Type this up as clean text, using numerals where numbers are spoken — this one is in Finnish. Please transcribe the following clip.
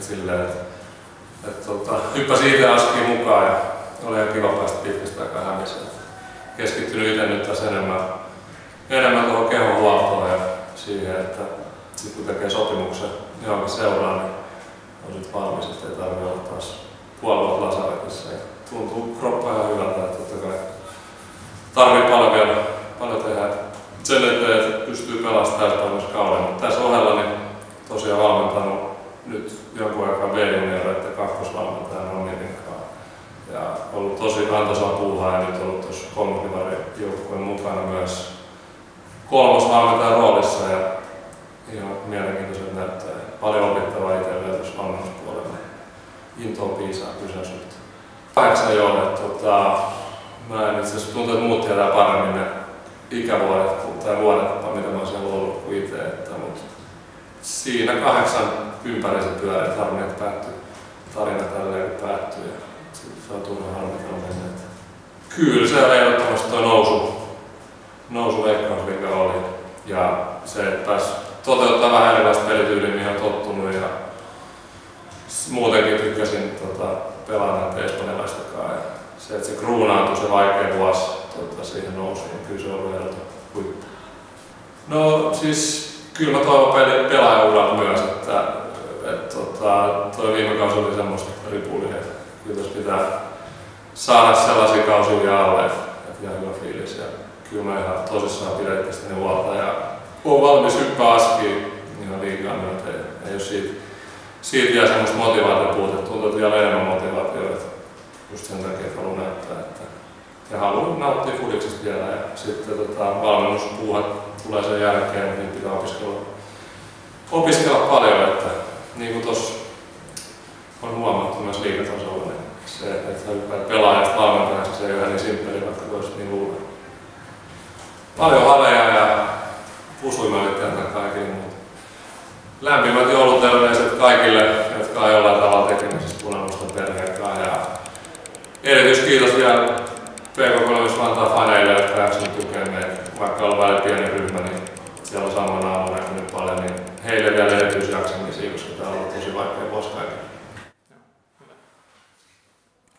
silleen, että hyppäsin itse askiin mukaan ja oli ihan kiva päästä pitkästä aikaa hämiseen. Keskittynyt itse nyt taas enemmän tuohon kehon huoltoon ja siihen, että sit kun tekee sopimuksen johonkin seuraan, niin on sit valmis, että ei tarvitse olla taas puoli vuotta lasaretissa. Tuntuu kroppa ihan hyvältä, että totta kai tarvii paljon tehdä sen eteen, että pystyy pelastamaan täysin kauden. Mutta tässä ohella niin tosiaan valmentanut nyt jonkun aikaa B-junioreiden kakkosvalmentajan Ronnierin kanssa. Ja ollut tosi antoisaa puuhaa ja nyt ollut tuossa kolmosdivari-joukkueen mukana myös kolmosvalmentajan roolissa. Ja ihan mielenkiintoiset näyttää. Paljon opittavaa itselleen tuossa valmennuspuolella. Intoa piisaa kyseessä nyt. 8 joo, että mä en itse asiassa tuntuu, että muut tietää paremmin ne ikävuodet tai vuodet, mitä mä oon siellä ollut kuin itse. Mutta siinä 8 ympäri se pyörii, että harmi, että tarina tälleen päättyy. Ja se on turha harmitella menneet. Kyllä se ehdottomasti tuo nousuveikkaus, mikä oli. Ja se, että pääsi toteuttaa vähän erilaista pelityyliä, mihin on tottunut. Ja muutenkin tykkäsin pelaa näitä espanjalaistakaan. Ja se, että se kruunaantui se vaikea vuosi siihen nousuun, niin kyllä se on ollut ehdoton huippu. No siis kyllä mä toivon pelaajauralta myös, että toi viime kausi oli semmoista ripulia. Kyllä tässä pitää saada sellaisia kausia vielä alle, että ihan hyvä fiilis. Ja kyllä mä ihan tosissaan pidän itsestäni huolta ja oon valmis hyppää askiin ihan liikaa myötä. Ei ole siitä jää semmoista motivaatiopuutetta. Tuntuu, että vielä enemmän motivaatiota. Just sen takia, että haluan näyttää, että haluan nauttia fudiksesta vielä ja sitten valmennuspuuhat tulee sen jälkeen, niin pitää opiskella paljon, että niin kuin tuossa on huomattu myös liigatasolla, niin se, että hyppäät pelaajasta valmentajaksi, se ei ole ihan niin simppeli, vaikka voisi niin luulla. Paljon haleja ja pusuimelit jätän kaikille, mutta lämpimät jouluterveiset kaikille, jotka on jollain tavalla tekemisissä Punamustan perheen kanssa. Ja erityiskiitos vielä PK3 Vantaan faneille, jotka jaksavat tukea meitä. Vaikka on välillä pieni ryhmä, niin siellä on samana aamuna näkynyt paljon, niin heille vielä